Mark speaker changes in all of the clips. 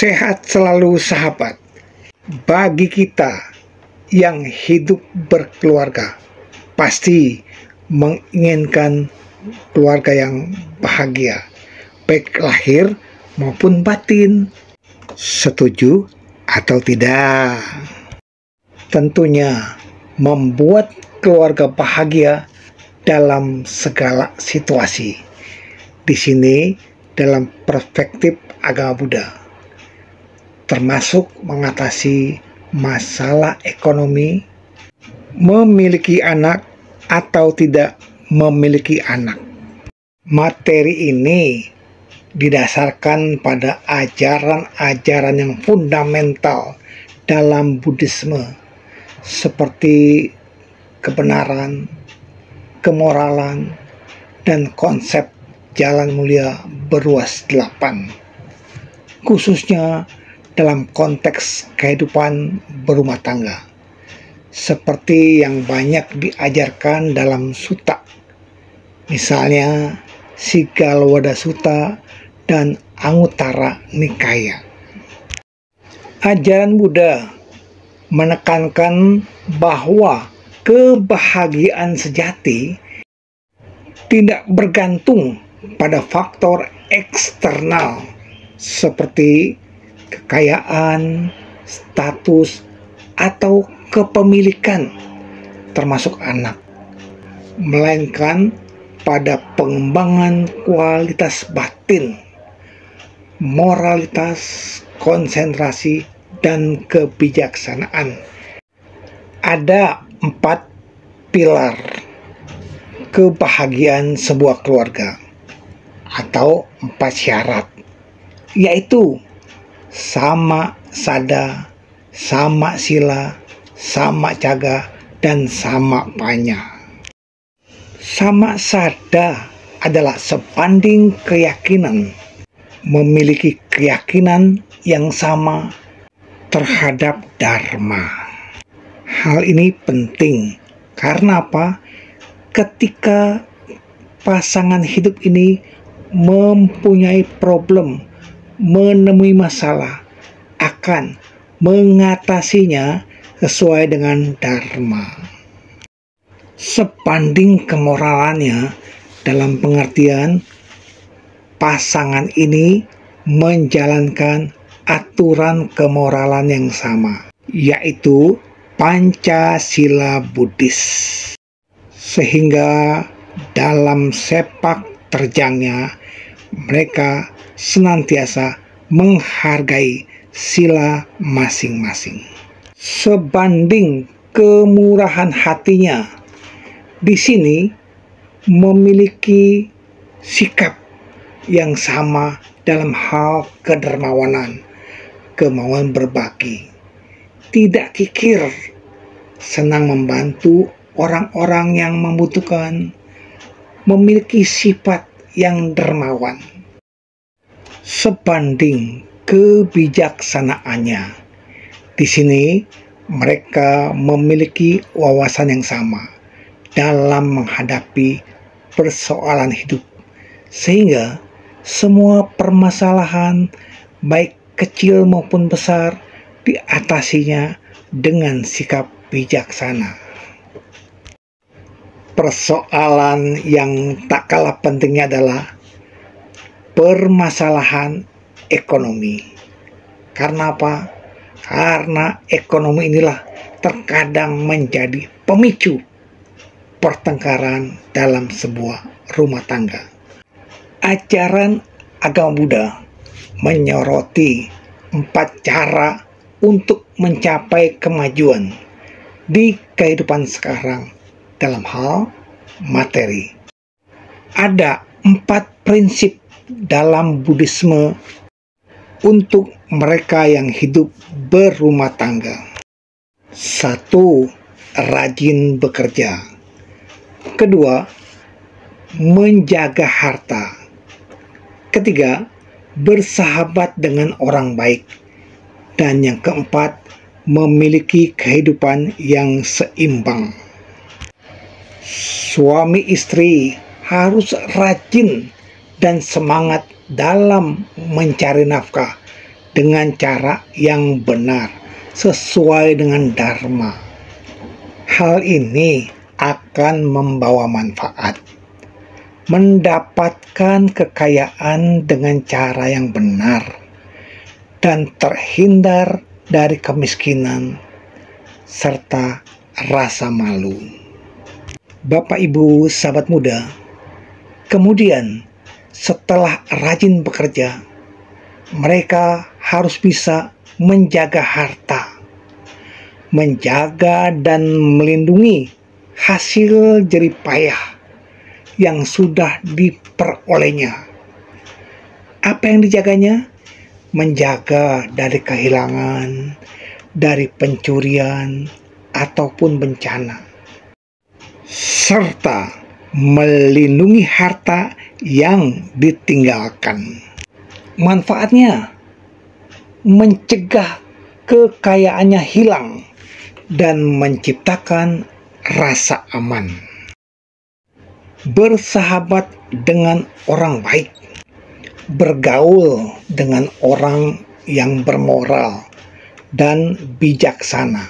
Speaker 1: Sehat selalu sahabat. Bagi kita yang hidup berkeluarga, pasti menginginkan keluarga yang bahagia, baik lahir maupun batin. Setuju atau tidak? Tentunya membuat keluarga bahagia dalam segala situasi. Di sini dalam perspektif agama Buddha, termasuk mengatasi masalah ekonomi, memiliki anak atau tidak memiliki anak. Materi ini didasarkan pada ajaran-ajaran yang fundamental dalam Buddhisme, seperti kebenaran, kemoralan, dan konsep jalan mulia beruas 8, khususnya dalam konteks kehidupan berumah tangga, seperti yang banyak diajarkan dalam sutta, misalnya Sigala Sutta dan Anguttara Nikaya. Ajaran Buddha menekankan bahwa kebahagiaan sejati tidak bergantung pada faktor eksternal seperti kekayaan, status, atau kepemilikan, termasuk anak, melainkan pada pengembangan kualitas batin, moralitas, konsentrasi, dan kebijaksanaan. Ada 4 pilar kebahagiaan sebuah keluarga, atau 4 syarat, yaitu sama sada, sama sila, sama caga, dan sama panya. Sama sada adalah sebanding keyakinan, memiliki keyakinan yang sama terhadap dharma. Hal ini penting karena apa? Ketika pasangan hidup ini mempunyai problem, menemui masalah, akan mengatasinya sesuai dengan dharma. Sebanding kemoralannya, dalam pengertian pasangan ini menjalankan aturan kemoralan yang sama, yaitu Pancasila Buddhis, sehingga dalam sepak terjangnya mereka senantiasa menghargai sila masing-masing. Sebanding kemurahan hatinya, di sini memiliki sikap yang sama dalam hal kedermawanan, kemauan berbagi, tidak kikir, senang membantu orang-orang yang membutuhkan, memiliki sifat yang dermawan. Sebanding kebijaksanaannya, di sini mereka memiliki wawasan yang sama dalam menghadapi persoalan hidup, sehingga semua permasalahan baik kecil maupun besar diatasinya dengan sikap bijaksana. Persoalan yang tak kalah pentingnya adalah permasalahan ekonomi. Karena apa? Karena ekonomi inilah terkadang menjadi pemicu pertengkaran dalam sebuah rumah tangga. Ajaran agama Buddha menyoroti 4 cara untuk mencapai kemajuan di kehidupan sekarang dalam hal materi. Ada 4 prinsip dalam Buddhisme untuk mereka yang hidup berumah tangga. 1. Rajin bekerja. 2. Menjaga harta. 3. Bersahabat dengan orang baik. Dan yang keempat, memiliki kehidupan yang seimbang. Suami istri harus rajin dan semangat dalam mencari nafkah dengan cara yang benar, sesuai dengan dharma. Hal ini akan membawa manfaat. Mendapatkan kekayaan dengan cara yang benar dan terhindar dari kemiskinan serta rasa malu. Bapak, Ibu, sahabat muda, kemudian setelah rajin bekerja, mereka harus bisa menjaga harta, menjaga dan melindungi hasil jerih payah yang sudah diperolehnya. Apa yang dijaganya? Menjaga dari kehilangan, dari pencurian, ataupun bencana, serta melindungi harta yang ditinggalkan. Manfaatnya mencegah kekayaannya hilang dan menciptakan rasa aman. Bersahabat dengan orang baik, bergaul dengan orang yang bermoral dan bijaksana,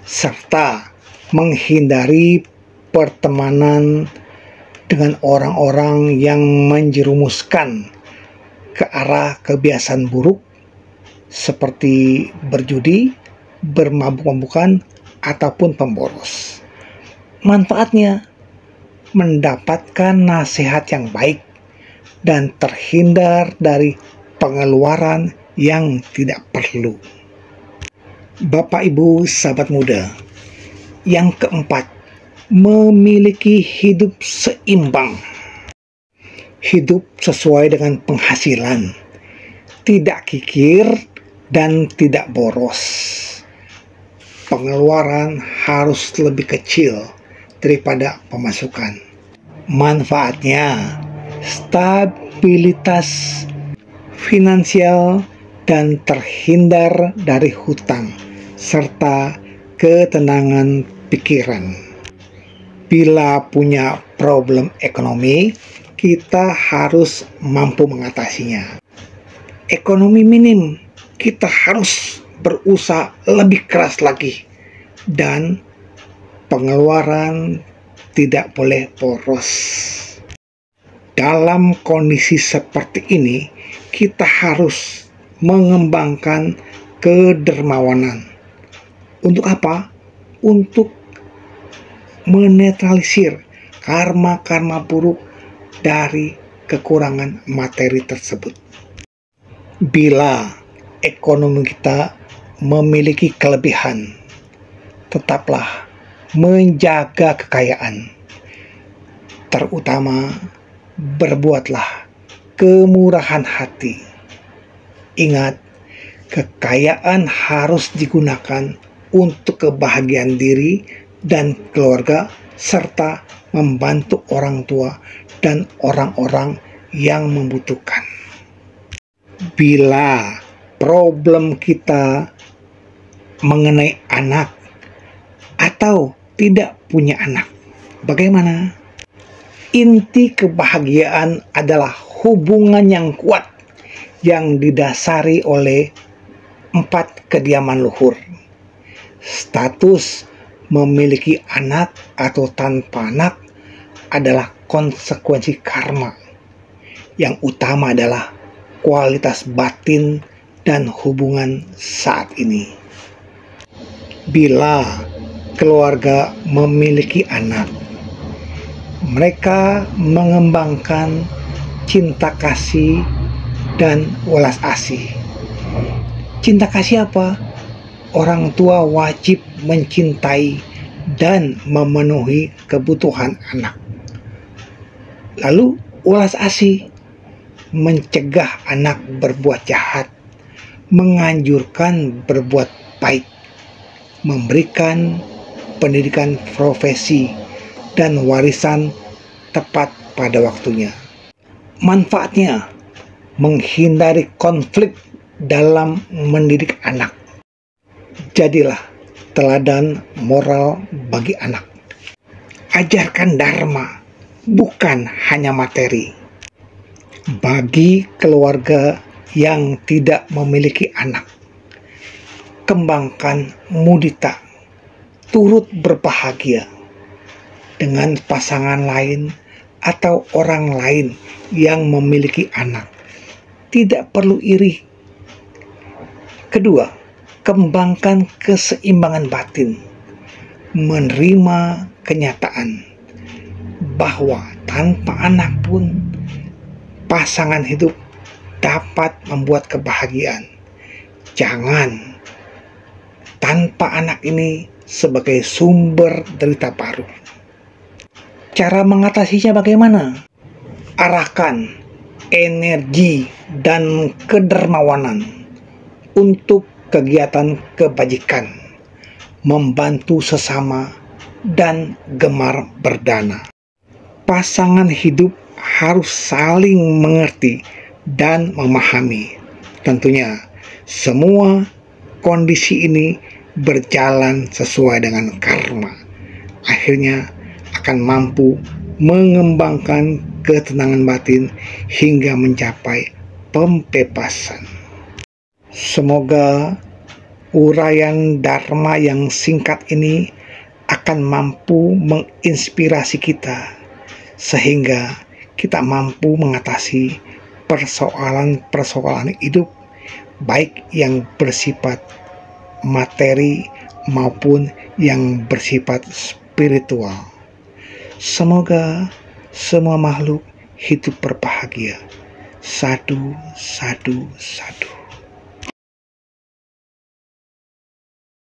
Speaker 1: serta menghindari pertemanan dengan orang-orang yang menjerumuskan ke arah kebiasaan buruk seperti berjudi, bermabuk-mabukan, ataupun pemboros. Manfaatnya mendapatkan nasihat yang baik dan terhindar dari pengeluaran yang tidak perlu. Bapak, Ibu, sahabat muda, yang keempat, memiliki hidup seimbang. Hidup sesuai dengan penghasilan, tidak kikir dan tidak boros. Pengeluaran harus lebih kecil daripada pemasukan. Manfaatnya stabilitas finansial dan terhindar dari hutang serta ketenangan pikiran. Bila punya problem ekonomi, kita harus mampu mengatasinya. Ekonomi minim, kita harus berusaha lebih keras lagi, dan pengeluaran tidak boleh boros. Dalam kondisi seperti ini, kita harus mengembangkan kedermawanan. Untuk apa? Untuk menetralisir karma-karma buruk dari kekurangan materi tersebut. Bila ekonomi kita memiliki kelebihan, tetaplah menjaga kekayaan. Terutama berbuatlah kemurahan hati. Ingat, kekayaan harus digunakan untuk kebahagiaan diri dan keluarga, serta membantu orang tua dan orang-orang yang membutuhkan. Bila problem kita mengenai anak atau tidak punya anak, bagaimana? Inti kebahagiaan adalah hubungan yang kuat yang didasari oleh 4 kediaman luhur. Status memiliki anak atau tanpa anak adalah konsekuensi karma. Yang utama adalah kualitas batin dan hubungan saat ini. Bila keluarga memiliki anak, mereka mengembangkan cinta kasih dan welas asih. Cinta kasih apa? Orang tua wajib mencintai dan memenuhi kebutuhan anak. Lalu welas asih, mencegah anak berbuat jahat, menganjurkan berbuat baik, memberikan pendidikan profesi dan warisan tepat pada waktunya. Manfaatnya menghindari konflik dalam mendidik anak. Jadilah teladan moral bagi anak. Ajarkan dharma, bukan hanya materi. Bagi keluarga yang tidak memiliki anak. Kembangkan mudita, turut berbahagia dengan pasangan lain atau orang lain yang memiliki anak. Tidak perlu iri. Kedua, kembangkan keseimbangan batin. Menerima kenyataan bahwa tanpa anak pun pasangan hidup dapat membuat kebahagiaan. Jangan tanpa anak ini sebagai sumber derita baru. Cara mengatasinya bagaimana? Arahkan energi dan kedermawanan untuk kegiatan kebajikan, membantu sesama, dan gemar berdana. Pasangan hidup harus saling mengerti dan memahami. Tentunya semua kondisi ini berjalan sesuai dengan karma. Akhirnya akan mampu mengembangkan ketenangan batin hingga mencapai pembebasan. Semoga uraian Dharma yang singkat ini akan mampu menginspirasi kita sehingga kita mampu mengatasi persoalan-persoalan hidup, baik yang bersifat materi maupun yang bersifat spiritual. Semoga semua makhluk hidup berbahagia. Sadu, sadu, sadu.